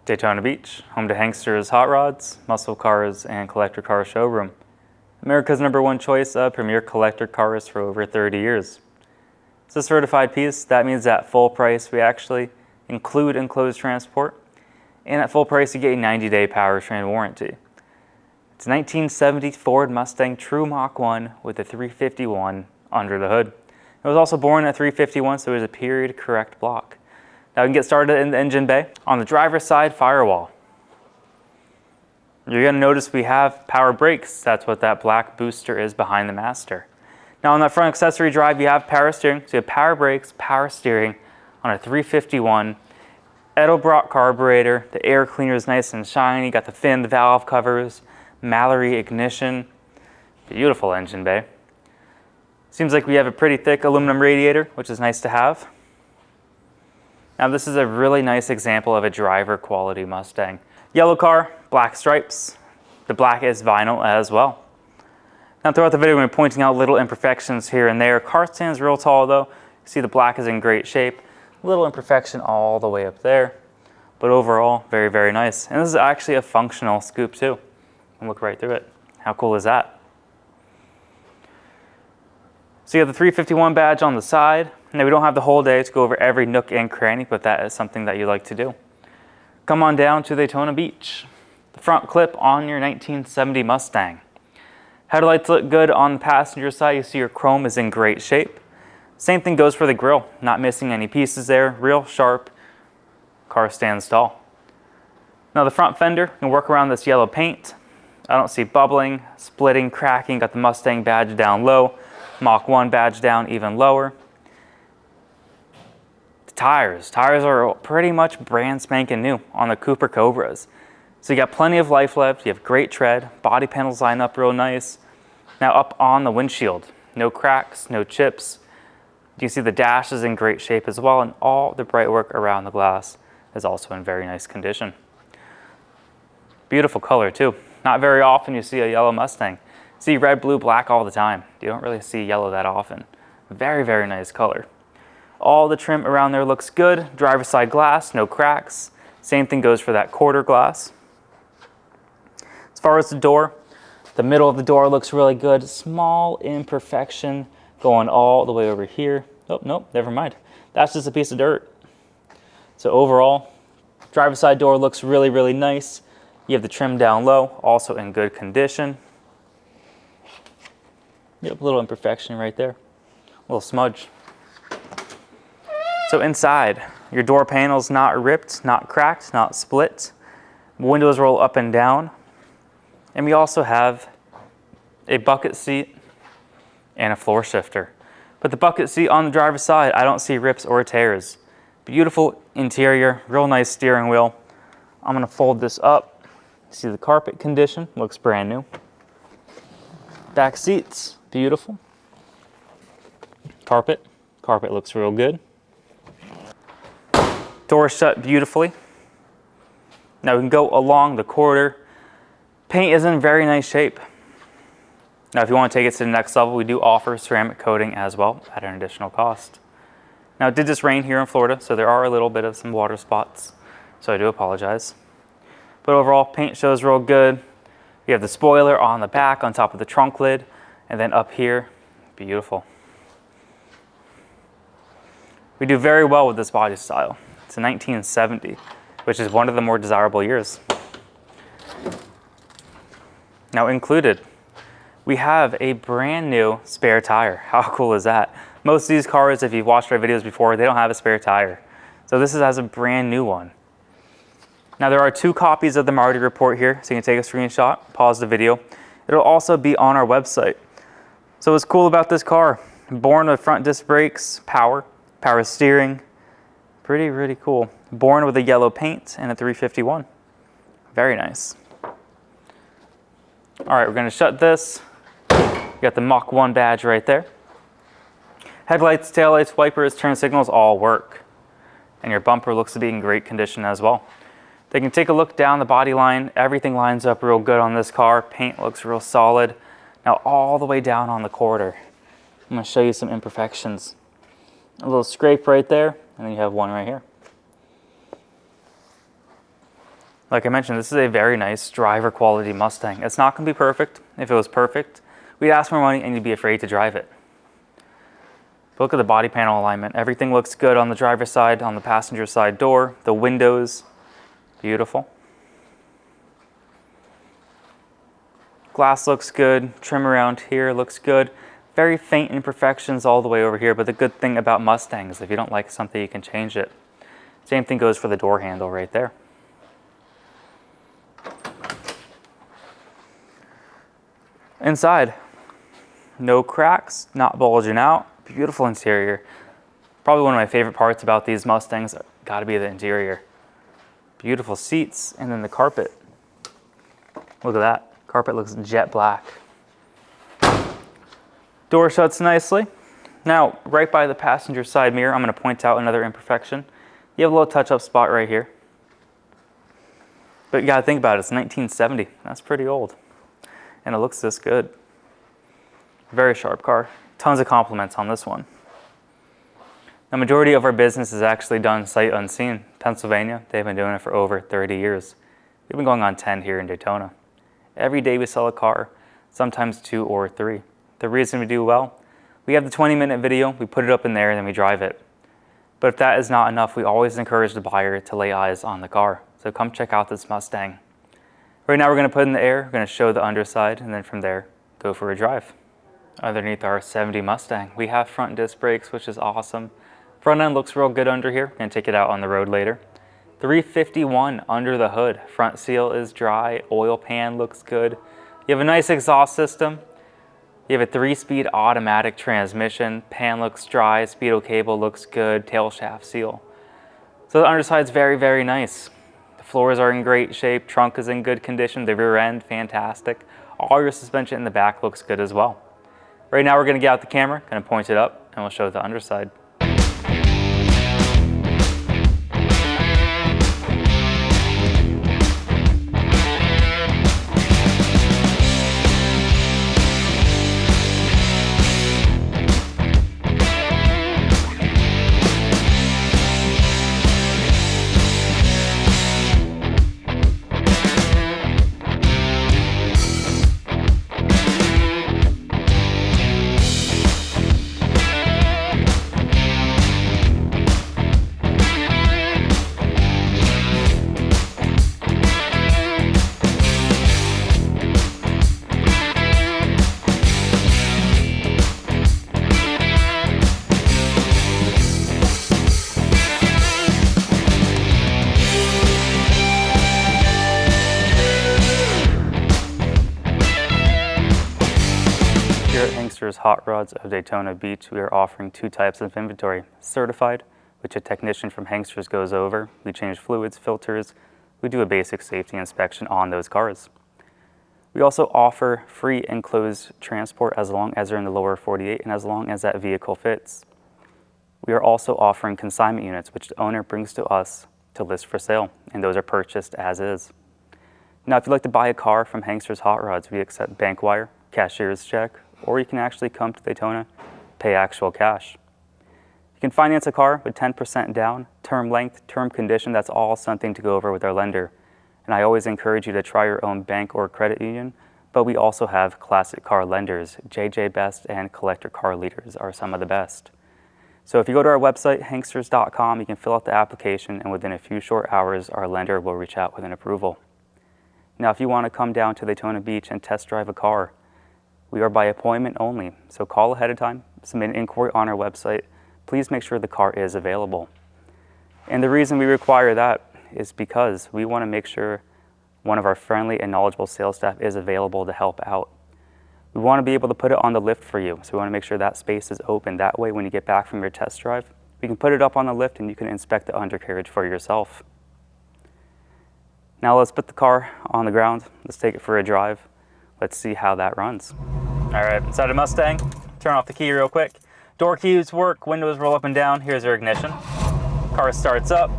Daytona Beach, home to Hanksters hot rods, muscle cars, and collector car showroom. America's #1 choice of premier collector cars for over 30 years. It's a certified piece. That means at full price we actually include enclosed transport, and at full price you get a 90-day powertrain warranty. It's a 1970 Ford Mustang True Mach 1 with a 351 under the hood. It was also born at 351, so it was a period correct block. Now we can get started in the engine bay. On the driver's side firewall, you're going to notice we have power brakes. That's what that black booster is behind the master. Now on that front accessory drive, you have power steering. So you have power brakes, power steering on a 351. Edelbrock carburetor. The air cleaner is nice and shiny. Got the fin, the valve covers, Mallory ignition. Beautiful engine bay. Seems like we have a pretty thick aluminum radiator, which is nice to have. Now this is a really nice example of a driver quality Mustang. Yellow car, black stripes. The black is vinyl as well. Now throughout the video we're pointing out little imperfections here and there. Car stands real tall though. You see the black is in great shape. Little imperfection all the way up there. But overall, very, very nice. And this is actually a functional scoop too. And look right through it. How cool is that? So you have the 351 badge on the side. Now we don't have the whole day to go over every nook and cranny, but that is something that you like to do. Come on down to Daytona Beach. The front clip on your 1970 Mustang. Headlights look good on the passenger side. You see your chrome is in great shape. Same thing goes for the grille. Not missing any pieces there. Real sharp. Car stands tall. Now the front fender, you can work around this yellow paint. I don't see bubbling, splitting, cracking. Got the Mustang badge down low. Mach 1 badge down even lower. Tires are pretty much brand spanking new on the Cooper Cobras. So you got plenty of life left, you have great tread, body panels line up real nice. Now up on the windshield, no cracks, no chips. You can see the dash is in great shape as well, and all the bright work around the glass is also in very nice condition. Beautiful color too. Not very often you see a yellow Mustang. You see red, blue, black all the time. You don't really see yellow that often. Very, very nice color. All the trim around there looks good. Driver's side glass, no cracks. Same thing goes for that quarter glass. As far as the door, the middle of the door looks really good. Small imperfection going all the way over here. Oh, nope, never mind. That's just a piece of dirt. So overall, driver's side door looks really, really nice. You have the trim down low, also in good condition. Yep, a little imperfection right there. A little smudge. So inside, your door panel's not ripped, not cracked, not split. Windows roll up and down. And we also have a bucket seat and a floor shifter. But the bucket seat on the driver's side, I don't see rips or tears. Beautiful interior, real nice steering wheel. I'm gonna fold this up. See the carpet condition, looks brand new. Back seats, beautiful. Carpet looks real good. Door shut beautifully. Now we can go along the corridor. Paint is in very nice shape. Now if you want to take it to the next level, we do offer ceramic coating as well at an additional cost. Now it did just rain here in Florida, so there are a little bit of some water spots, so I do apologize. But overall, paint shows real good. You have the spoiler on the back on top of the trunk lid, and then up here, beautiful. We do very well with this body style. It's a 1970, which is one of the more desirable years. Now included, we have a brand new spare tire. How cool is that? Most of these cars, if you've watched our videos before, they don't have a spare tire. So this has a brand new one. Now there are 2 copies of the Marty report here, so you can take a screenshot, pause the video. It'll also be on our website. So what's cool about this car? Born with front disc brakes, power steering. Pretty cool. Born with a yellow paint and a 351. Very nice. All right, we're gonna shut this. You got the Mach 1 badge right there. Headlights, taillights, wipers, turn signals all work. And your bumper looks to be in great condition as well. They can take a look down the body line. Everything lines up real good on this car. Paint looks real solid. Now all the way down on the quarter, I'm gonna show you some imperfections. A little scrape right there, and then you have one right here. Like I mentioned, this is a very nice driver quality Mustang. It's not going to be perfect. If it was perfect, we'd ask for money and you'd be afraid to drive it. But look at the body panel alignment. Everything looks good on the driver's side, on the passenger side door, the windows, beautiful. Glass looks good, trim around here looks good. Very faint imperfections all the way over here, but the good thing about Mustangs is if you don't like something, you can change it. Same thing goes for the door handle right there. Inside, no cracks, not bulging out, beautiful interior. Probably one of my favorite parts about these Mustangs got to be the interior. Beautiful seats, and then the carpet. Look at that, carpet looks jet black. Door shuts nicely. Now, right by the passenger side mirror, I'm going to point out another imperfection. You have a little touch-up spot right here. But you got to think about it, it's 1970, that's pretty old. And it looks this good. Very sharp car. Tons of compliments on this one. The majority of our business is actually done sight unseen. Pennsylvania, they've been doing it for over 30 years. We've been going on 10 here in Daytona. Every day we sell a car, sometimes 2 or 3. The reason we do well, we have the 20-minute video, we put it up in there, and then we drive it. But if that is not enough, we always encourage the buyer to lay eyes on the car. So come check out this Mustang. Right now we're going to put it in the air, we're going to show the underside, and then from there, go for a drive. Underneath our 70 Mustang, we have front disc brakes, which is awesome. Front end looks real good under here. We're going to take it out on the road later. 351 under the hood. Front seal is dry, oil pan looks good. You have a nice exhaust system. You have a 3-speed automatic transmission. Pan looks dry, speedo cable looks good, tail shaft seal. So the underside's very, very nice. The floors are in great shape, trunk is in good condition, the rear end, fantastic. All your suspension in the back looks good as well. Right now we're going to get out the camera, going to point it up, and we'll show the underside. Here at Hanksters Hot Rods of Daytona Beach, we are offering 2 types of inventory. Certified, which a technician from Hanksters goes over. We change fluids, filters. We do a basic safety inspection on those cars. We also offer free enclosed transport as long as they're in the lower 48 and as long as that vehicle fits. We are also offering consignment units, which the owner brings to us to list for sale, and those are purchased as is. Now, if you'd like to buy a car from Hanksters Hot Rods, we accept bank wire, cashier's check, or you can actually come to Daytona, pay actual cash. You can finance a car with 10% down, term length, term condition. That's all something to go over with our lender. And I always encourage you to try your own bank or credit union, but we also have classic car lenders. JJ Best and Collector Car Leaders are some of the best. So if you go to our website, hanksters.com, you can fill out the application, and within a few short hours, our lender will reach out with an approval. Now, if you want to come down to Daytona Beach and test drive a car, we are by appointment only, so call ahead of time, submit an inquiry on our website. Please make sure the car is available. And the reason we require that is because we want to make sure one of our friendly and knowledgeable sales staff is available to help out. We want to be able to put it on the lift for you, so we want to make sure that space is open. That way, when you get back from your test drive, we can put it up on the lift and you can inspect the undercarriage for yourself. Now let's put the car on the ground. Let's take it for a drive. Let's see how that runs. All right, inside a Mustang, turn off the key real quick. Door keys work, windows roll up and down. Here's our ignition. Car starts up.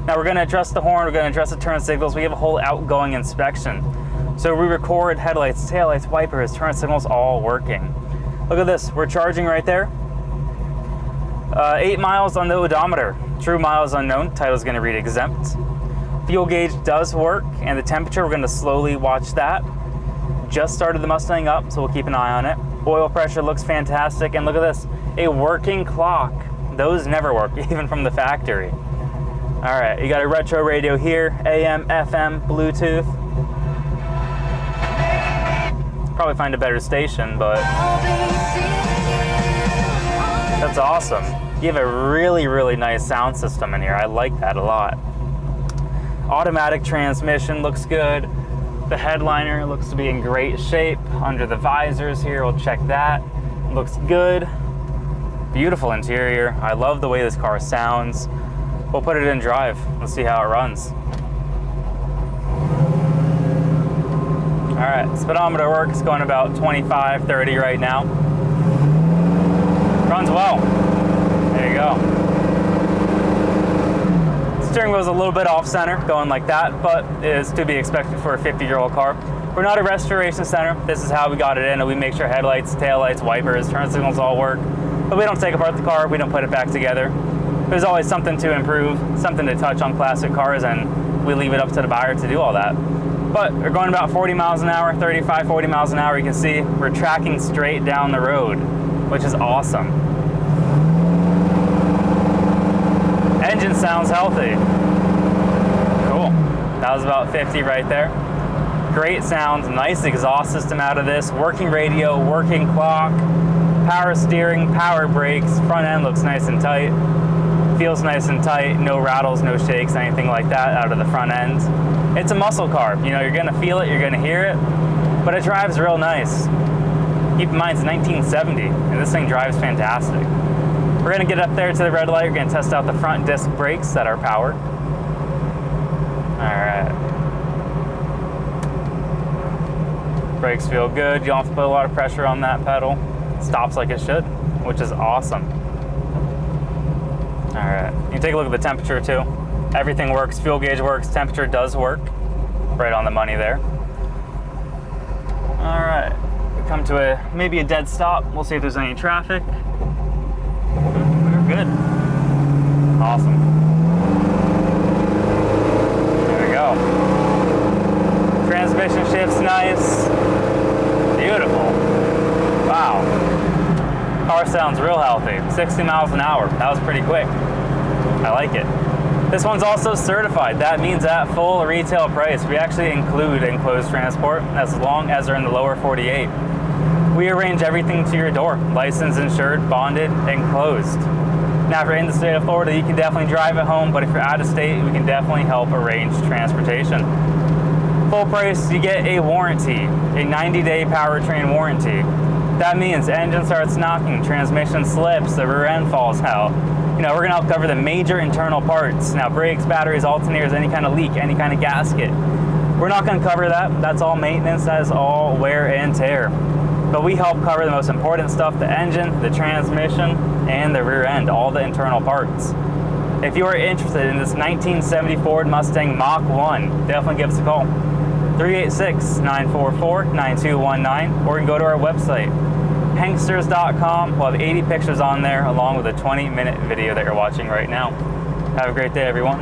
Now we're gonna adjust the horn, we're gonna adjust the turn signals. We have a whole outgoing inspection. So we record headlights, taillights, wipers, turn signals, all working. Look at this, we're charging right there. 8 miles on the odometer. True miles unknown, title's gonna read exempt. Fuel gauge does work, and the temperature, we're going to slowly watch that. Just started the Mustang up, so we'll keep an eye on it. Oil pressure looks fantastic, and look at this, a working clock. Those never work, even from the factory. All right, you got a retro radio here, AM, FM, Bluetooth. Probably find a better station, but that's awesome. You have a really, really nice sound system in here. I like that a lot. Automatic transmission looks good. The headliner looks to be in great shape. Under the visors here, we'll check that. Looks good. Beautiful interior. I love the way this car sounds. We'll put it in drive. Let's see how it runs. All right, speedometer works, going about 25, 30 right now. Runs well. There you go. Steering wheel's a little bit off center, going like that, but it is to be expected for a 50-year-old car. We're not a restoration center. This is how we got it in, and we make sure headlights, taillights, wipers, turn signals all work. But we don't take apart the car, we don't put it back together. There's always something to improve, something to touch on classic cars, and we leave it up to the buyer to do all that. But we're going about 40 miles an hour, 35, 40 miles an hour. You can see we're tracking straight down the road, which is awesome. Engine sounds healthy. Cool. That was about 50 right there. Great sounds, nice exhaust system out of this, working radio, working clock, power steering, power brakes, front end looks nice and tight. Feels nice and tight, no rattles, no shakes, anything like that out of the front end. It's a muscle car. You know, you're gonna feel it, you're gonna hear it, but it drives real nice. Keep in mind, it's 1970, and this thing drives fantastic. We're gonna get up there to the red light, we're gonna test out the front disc brakes that are powered. All right. Brakes feel good. You don't have to put a lot of pressure on that pedal. It stops like it should, which is awesome. All right, you can take a look at the temperature too. Everything works, fuel gauge works, temperature does work. Right on the money there. All right, we come to maybe a dead stop. We'll see if there's any traffic. We're good. Awesome. There we go. Transmission shift's nice. Beautiful. Wow. Car sounds real healthy. 60 miles an hour. That was pretty quick. I like it. This one's also certified. That means at full retail price, we actually include enclosed transport as long as they're in the lower 48. We arrange everything to your door. Licensed, insured, bonded, enclosed. Now, if you're in the state of Florida, you can definitely drive it home, but if you're out of state, we can definitely help arrange transportation. Full price, you get a warranty, a 90-day powertrain warranty. That means engine starts knocking, transmission slips, the rear end falls out. You know, we're gonna help cover the major internal parts. Now, brakes, batteries, alternators, any kind of leak, any kind of gasket. We're not gonna cover that. That's all maintenance, that is all wear and tear. But we help cover the most important stuff, the engine, the transmission, and the rear end, all the internal parts. If you are interested in this 1970 Ford Mustang Mach 1, definitely give us a call. 386-944-9219, or you can go to our website, Hanksters.com. We'll have 80 pictures on there, along with a 20-minute video that you're watching right now. Have a great day, everyone.